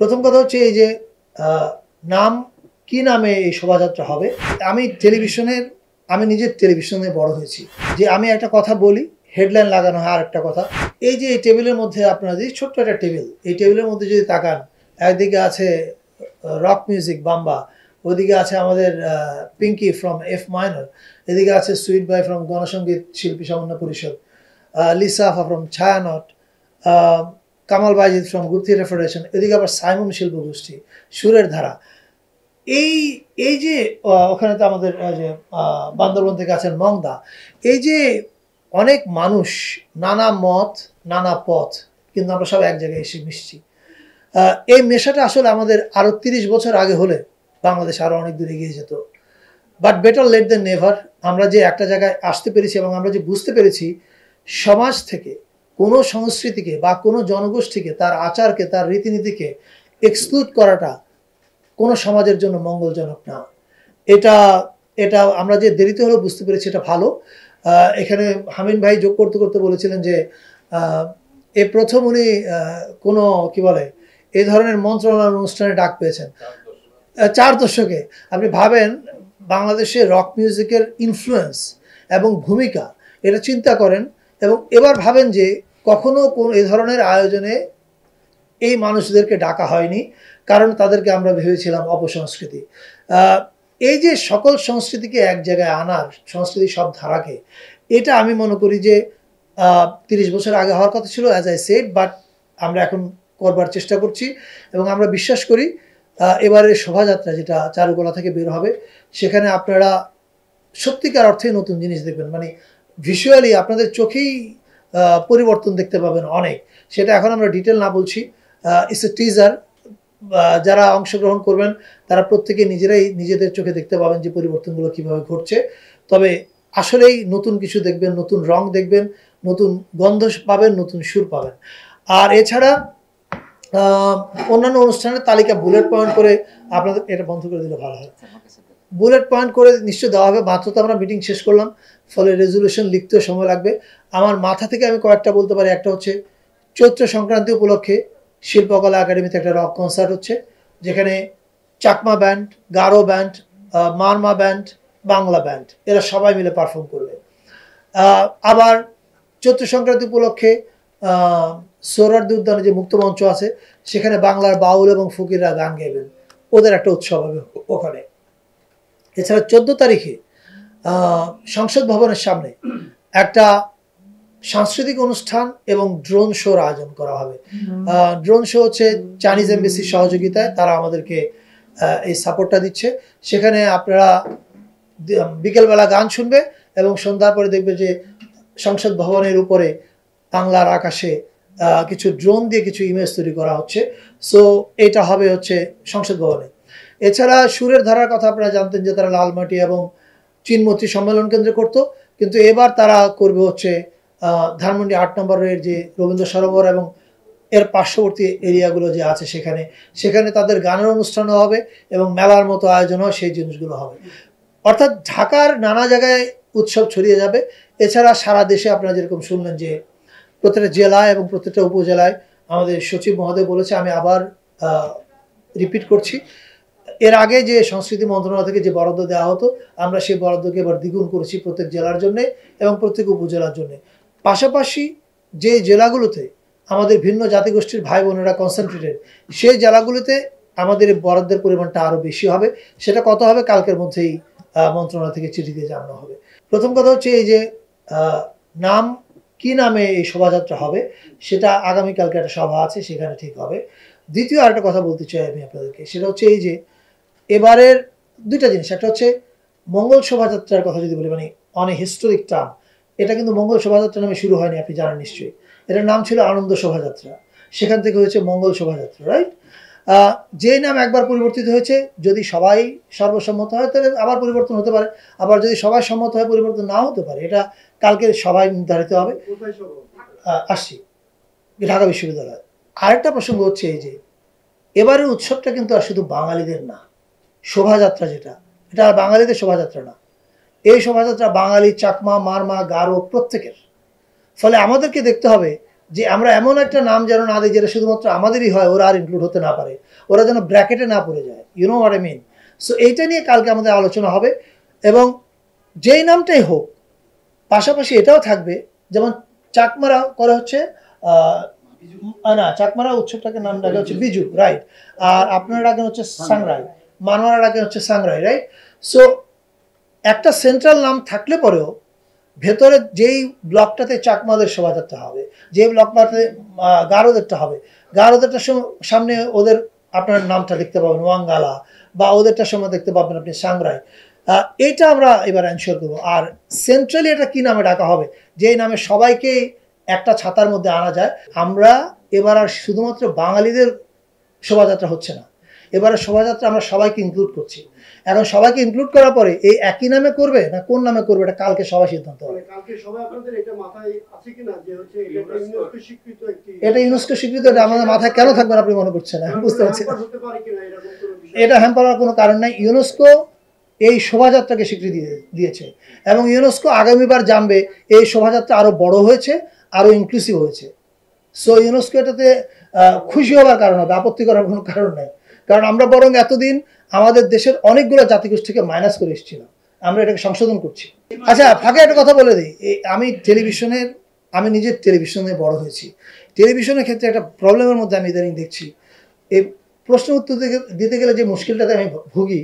প্রথম কথা হচ্ছে এই যে নাম কি নামে এই শোভাযাত্রা হবে। আমি নিজের টেলিভিশনে বড় হয়েছি, যে আমি একটা কথা বলি, হেডলাইন লাগানো হয় আর একটা কথা। এই যে এই টেবিলের মধ্যে আপনারা যদি ছোট্ট একটা টেবিল, এই টেবিলের মধ্যে যদি তাকান, একদিকে আছে রক মিউজিক বাম্বা, ওদিকে আছে আমাদের পিঙ্কি ফ্রম এফ মাইনর, এদিকে আছে সুইট বাই ফ্রম গণসঙ্গীত শিল্পী সমন্বয় পরিষদ, লিসা আফা from Chhayanaut, Kamal Bayezid from group theatre federation, এদিকে আবার সাইমন শিল্প গোষ্ঠী, সুরের ধারা। এই যে ওখানে তো আমাদের যে বান্দরবন থেকে আছেন মংদা, এই যে অনেক মানুষ, নানা মত নানা পথ, কিন্তু আমরা সব এক জায়গায় এসে মিশছি। এই মেশাটা আসলে আমাদের আরো 30 বছর আগে হলে বাংলাদেশ আরো অনেক দূর এগিয়ে যেত। But better late than never. আমরা যে একটা জায়গায় আসতে পেরেছি এবং আমরা যে বুঝতে পেরেছি সমাজ থেকে কোনো সংস্কৃতিকে বা কোনো জনগোষ্ঠীকে, তার আচারকে, তার রীতিনীতিকে এক্সক্লুড করাটা কোনো সমাজের জন্য মঙ্গলজনক না। এটা আমরা যে দেরিতে হলেও বুঝতে পেরেছি, এটা ভালো। এখানে হামিন ভাই যোগ করতে করতে বলেছিলেন যে এই প্রথম উনি কোনো কি বলে এই ধরনের মন্ত্রণালয় অনুষ্ঠানে ডাক পেয়েছেন 4 দশকে। আপনি ভাবেন বাংলাদেশে রক মিউজিকের ইনফ্লুয়েন্স এবং ভূমিকা, এটা চিন্তা করেন এবং এবার ভাবেন যে কখনো কোন এই ধরনের আয়োজনে এই মানুষদেরকে ডাকা হয়নি, কারণ তাদেরকে আমরা ভেবেছিলাম অপসংস্কৃতি। এই যে সকল সংস্কৃতিকে এক জায়গায় আনার, সংস্কৃতির সব ধারাকে, এটা আমি মনে করি যে 30 বছর আগে হওয়ার কথা ছিল, অ্যাজ আই সেড, বাট আমরা এখন করবার চেষ্টা করছি এবং আমরা বিশ্বাস করি এবারের শোভাযাত্রা যেটা চারুকলা থেকে বের হবে, সেখানে আপনারা সত্যিকার অর্থে নতুন জিনিস দেখবেন। মানে ভিজুয়ালি আপনাদের চোখেই পরিবর্তন দেখতে পাবেন অনেক। সেটা এখন আমরা ডিটেল না বলছি, ইটস এ টিজার। যারা অংশগ্রহণ করবেন তারা প্রত্যেকে নিজেরাই নিজেদের চোখে দেখতে পাবেন যে পরিবর্তনগুলো কিভাবে ঘটছে। তবে আসলেই নতুন কিছু দেখবেন, নতুন রং দেখবেন, নতুন গন্ধ পাবেন, নতুন সুর পাবেন। আর এছাড়া অন্যান্য অনুষ্ঠানের তালিকা বুলেট পয়েন্ট করে আপনাদের, এটা বন্ধ করে দিলে ভালো হয়, বুলেট পয়েন্ট করে নিশ্চয় দেওয়া হবে। মাত্র তো আমরা মিটিং শেষ করলাম, ফলে রেজলিউশন লিখতেও সময় লাগবে। আমার মাথা থেকে আমি কয়েকটা বলতে পারি। একটা হচ্ছে চৈত্র সংক্রান্তি উপলক্ষে শিল্পকলা একাডেমিতে একটা রক কনসার্ট হচ্ছে, যেখানে Chakma band, Garo band, Marma band, Bangla band, এরা সবাই মিলে পারফর্ম করবে। আবার চৈত্র সংক্রান্তি উপলক্ষে সোহরাওয়ার্দী উদ্যানে যে মুক্ত মঞ্চ আছে, সেখানে বাংলার বাউল এবং ফকিররা গান গাইবেন, ওদের একটা উৎসব হবে ওখানে। এছাড়া 14 তারিখে সংসদ ভবনের সামনে একটা সাংস্কৃতিক অনুষ্ঠান এবং ড্রোন শোর আয়োজন করা হবে। ড্রোন শো হচ্ছে চাইনিজ এমবেসির সহযোগিতায়, তারা আমাদেরকে এই সাপোর্টটা দিচ্ছে। সেখানে আপনারা বিকেলবেলা গান শুনবে এবং সন্ধ্যার পরে দেখবে যে সংসদ ভবনের উপরে বাংলার আকাশে কিছু ড্রোন দিয়ে কিছু ইমেজ তৈরি করা হচ্ছে। সো এটা হবে হচ্ছে সংসদ ভবনে। এছাড়া সুরের ধারার কথা আপনারা জানতেন যে তারা লালমাটি এবং চিনমতি সম্মেলন কেন্দ্রে করতো, কিন্তু এবার তারা করবে হচ্ছে ধানমন্ডি 8 নম্বরের যে রবীন্দ্র সরোবর এবং এর পার্শ্ববর্তী এরিয়াগুলো যে আছে, সেখানে তাদের গানের অনুষ্ঠানও হবে এবং মেলার মতো আয়োজন হয়, সেই জিনিসগুলো হবে। অর্থাৎ ঢাকার নানা জায়গায় উৎসব ছড়িয়ে যাবে। এছাড়া সারা দেশে আপনারা যেরকম শুনলেন যে প্রত্যেকটা জেলায় এবং প্রত্যেকটা উপজেলায় আমাদের সচিব মহোদয় বলেছে, আমি আবার রিপিট করছি, এর আগে যে সংস্কৃতি মন্ত্রণালয় থেকে যে বরাদ্দ দেওয়া হতো, আমরা সেই বরাদ্দকে এবার দ্বিগুণ করেছি প্রত্যেক জেলার জন্য এবং প্রত্যেক উপজেলার জন্য। পাশাপাশি যে জেলাগুলোতে আমাদের ভিন্ন জাতিগোষ্ঠীর ভাই বোনেরা কনসেন্ট্রেটেড, সেই জেলাগুলোতে আমাদের বরাদ্দের পরিমাণটা আরও বেশি হবে। সেটা কত হবে কালকের মধ্যেই মন্ত্রণালয় থেকে চিঠি দিয়ে জানানো হবে। প্রথম কথা হচ্ছে এই যে নাম কি নামে এই শোভাযাত্রা হবে, সেটা আগামীকালকে একটা সভা আছে, সেখানে ঠিক হবে। দ্বিতীয় আরেকটা কথা বলতে চাই আমি আপনাদেরকে, সেটা হচ্ছে এই যে এবারের দুইটা জিনিস। একটা হচ্ছে মঙ্গল শোভাযাত্রার কথা যদি বলি, মানে অনেক হিস্টোরিক টার্ম, এটা কিন্তু মঙ্গল শোভাযাত্রা নামে শুরু হয়নি, আপনি জানেন নিশ্চয়ই। এটার নাম ছিল আনন্দ শোভাযাত্রা, সেখান থেকে হয়েছে মঙ্গল শোভাযাত্রা, রাইট? যে নাম একবার পরিবর্তিত হয়েছে, যদি সবাই সর্বসম্মত হয় তাহলে আবার পরিবর্তন হতে পারে, আবার যদি সবাই সম্মত হয় পরিবর্তন নাও হতে পারে। এটা কালকে সবাই নির্ধারিত হবে। আসছি ঢাকা বিশ্ববিদ্যালয়। আরেকটা প্রসঙ্গ হচ্ছে এই যে এবারের উৎসবটা কিন্তু আর শুধু বাঙালিদের না। শোভাযাত্রা যেটা, এটা আর বাঙালিদের শোভাযাত্রা না, এই শোভাযাত্রা বাঙালি, চাকমা, মারমা, গারো প্রত্যেকের। ফলে আমাদেরকে দেখতে হবে যে আমরা এমন একটা নাম যেন না দিই যেটা শুধুমাত্র আমাদেরই হয়, ওরা আর ইনক্লুড হতে না পারে, ওরা যেন ব্র্যাকেটে না পড়ে যায়, you know what I mean. So এইটা নিয়ে কালকে আমাদের আলোচনা হবে, এবং যেই নামটাই হোক পাশাপাশি এটাও থাকবে, যেমন চাকমারা করে হচ্ছে না, চাকমারা উৎসবটাকে নাম ডাকে হচ্ছে বিজু, রাইট, আর আপনারা ডাকেন হচ্ছে সাংরাই, মানমারা ডাকেন হচ্ছে সাংরাই, রাইট। সো একটা সেন্ট্রাল নাম থাকলে পরেও ভেতরে যেই ব্লকটাতে চাকমাদের শোভাযাত্রা হবে, যে ব্লকটাতে গারোদেরটা হবে, গারোদেরটার সামনে ওদের আপনার নামটা দেখতে পাবেন ওয়াঙ্গালা, বা ওদেরটার সময় দেখতে পাবেন আপনি সাংরাই। এইটা আমরা এবার এনশিওর করবো। আর সেন্ট্রালি এটা কি নামে ডাকা হবে, যেই নামে সবাইকে একটা ছাতার মধ্যে আনা যায়। আমরা এবার আর শুধুমাত্র বাঙালিদের শোভাযাত্রা হচ্ছে না, এবারে শোভাযাত্রা আমরা সবাইকে ইনক্লুড করছি। এখন সবাইকে ইনক্লুড করার পরে এই একই নামে করবে না কোন নামে করবে, এটা কালকে সবাই সিদ্ধান্ত হবে। এটা ইউনেস্কো স্বীকৃত, এটা আমাদের মাথায় কেন থাকবে আপনি মনে করছেন? আমি বুঝতে পারছি না, এটা হ্যাম্পার হওয়ার কোনো কারণ নাই। ইউনেস্কো এই শোভাযাত্রাকে স্বীকৃতি দিয়েছে, এবং ইউনেস্কো আগামীবার জানবে এই শোভাযাত্রা আরো বড় হয়েছে, আরো ইনক্লুসিভ হয়েছে। সো ইউনেস্কো এটাতে খুশি হওয়ার কারণ হবে, আপত্তি করার কোনো কারণ নাই। কারণ আমরা বরং এতদিন আমাদের দেশের অনেকগুলো জাতিগোষ্ঠীকে মাইনাস করে এসেছিলাম, আমরা এটাকে সংশোধন করছি। আচ্ছা, ফাঁকে একটা কথা বলে দিই, আমি নিজের টেলিভিশনে বড় হয়েছি। টেলিভিশনের ক্ষেত্রে একটা প্রবলেমের মধ্যে আমি ইদানিং দেখছি, এই প্রশ্ন উত্তর দিতে গেলে যে মুশকিলটাতে আমি ভুগি,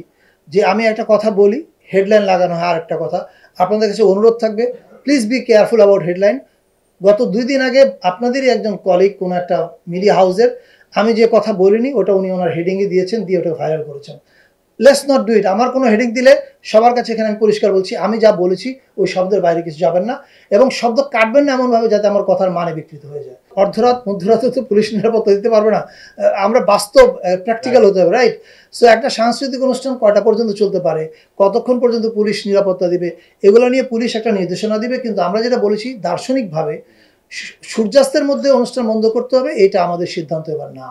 যে আমি একটা কথা বলি, হেডলাইন লাগানো হয় আর একটা কথা। আপনাদের কাছে অনুরোধ থাকবে, please be careful about headline. গত 2 দিন আগে আপনাদেরই একজন কলিগ কোনো একটা মিডিয়া হাউসের, আমি যে কথা বলিনি ওটা উনি ওনার হেডিংয়ে দিয়েছেন, দিয়ে ওটা ভাইরাল করেছেন। Let's not do it. আমার কোনো হেডিং দিলে সবার কাছে এখানে আমি পরিষ্কার বলছি, আমি যা বলেছি ওই শব্দের বাইরে কিছু যাবেন না, এবং শব্দ কাটবেন না এমনভাবে যাতে আমার কথার মানে বিকৃত হয়ে যায়। অর্ধরাত মধ্যরাতে তো পুলিশ নিরাপত্তা দিতে পারবে না, আমরা বাস্তব প্র্যাকটিক্যাল হতে হবে, রাইট। সো একটা সাংস্কৃতিক অনুষ্ঠান কয়টা পর্যন্ত চলতে পারে, কতক্ষণ পর্যন্ত পুলিশ নিরাপত্তা দিবে, এগুলো নিয়ে পুলিশ একটা নির্দেশনা দিবে। কিন্তু আমরা যেটা বলেছি দার্শনিকভাবে সূর্যাস্তের মধ্যে অনুষ্ঠান বন্ধ করতে হবে, এটা আমাদের সিদ্ধান্ত এবার না।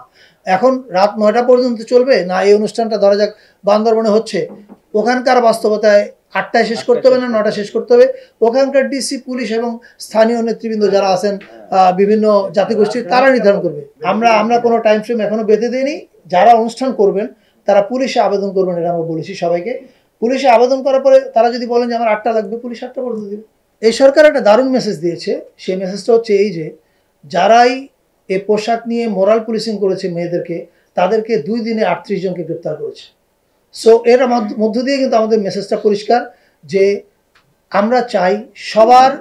এখন রাত 9টা পর্যন্ত চলবে না, এই অনুষ্ঠানটা ধরা যাক বান্দরবনে হচ্ছে, ওখানকার বাস্তবতায় 8টায় শেষ করতে হবে না 9টা শেষ করতে হবে, ওখানকার ডিসি, পুলিশ এবং স্থানীয় নেতৃবৃন্দ যারা আছেন বিভিন্ন জাতিগোষ্ঠীর, তারা নির্ধারণ করবে। আমরা কোনো টাইম ফ্রেম এখনো বেঁধে দিইনি। যারা অনুষ্ঠান করবেন তারা পুলিশে আবেদন করবেন, এটা আমরা বলেছি সবাইকে। পুলিশে আবেদন করার পরে তারা যদি বলেন যে আমার 8টা লাগবে, পুলিশ 8টা পর্যন্ত দেবে। এই সরকার একটা দারুণ মেসেজ দিয়েছে, সেই মেসেজটা হচ্ছে এই যে যারাই এই পোশাক নিয়ে মোরাল পুলিশিং করেছে মেয়েদেরকে, তাদেরকে 2 দিনে 38 জনকে গ্রেপ্তার করেছে। সো এর মধ্য দিয়ে কিন্তু আমাদের মেসেজটা পরিষ্কার যে আমরা চাই সবার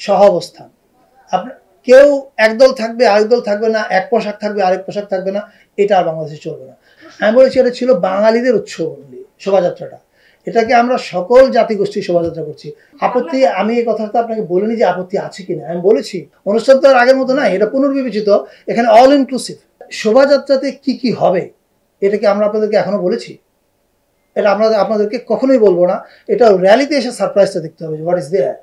সহাবস্থান। আপনার কেউ একদল থাকবে আরেক দল থাকবে না, এক পোশাক থাকবে আরেক পোশাক থাকবে না, এটা আর বাংলাদেশে চলবে না। আমি বলেছি এটা ছিল বাঙালিদের উৎসব শোভাযাত্রাটা, এটাকে আমরা সকল জাতিগোষ্ঠীর শোভাযাত্রা করছি। আপত্তি, আমি এই কথাটা আপনাকে বলিনি যে আপত্তি আছে কিনা, আমি বলেছি অনুষ্ঠান তো আর আগের মতো নাই, এটা পুনর্বিবেচিত, এখানে অল ইনক্লুসিভ। শোভাযাত্রাতে কি কি হবে এটাকে আমরা আপনাদেরকে এখনো বলেছি, এটা আমরা আপনাদেরকে কখনোই বলবো না, এটা র্যালিতে এসে সারপ্রাইজটা দেখতে হবে, হোয়াট ইজ দেয়ার।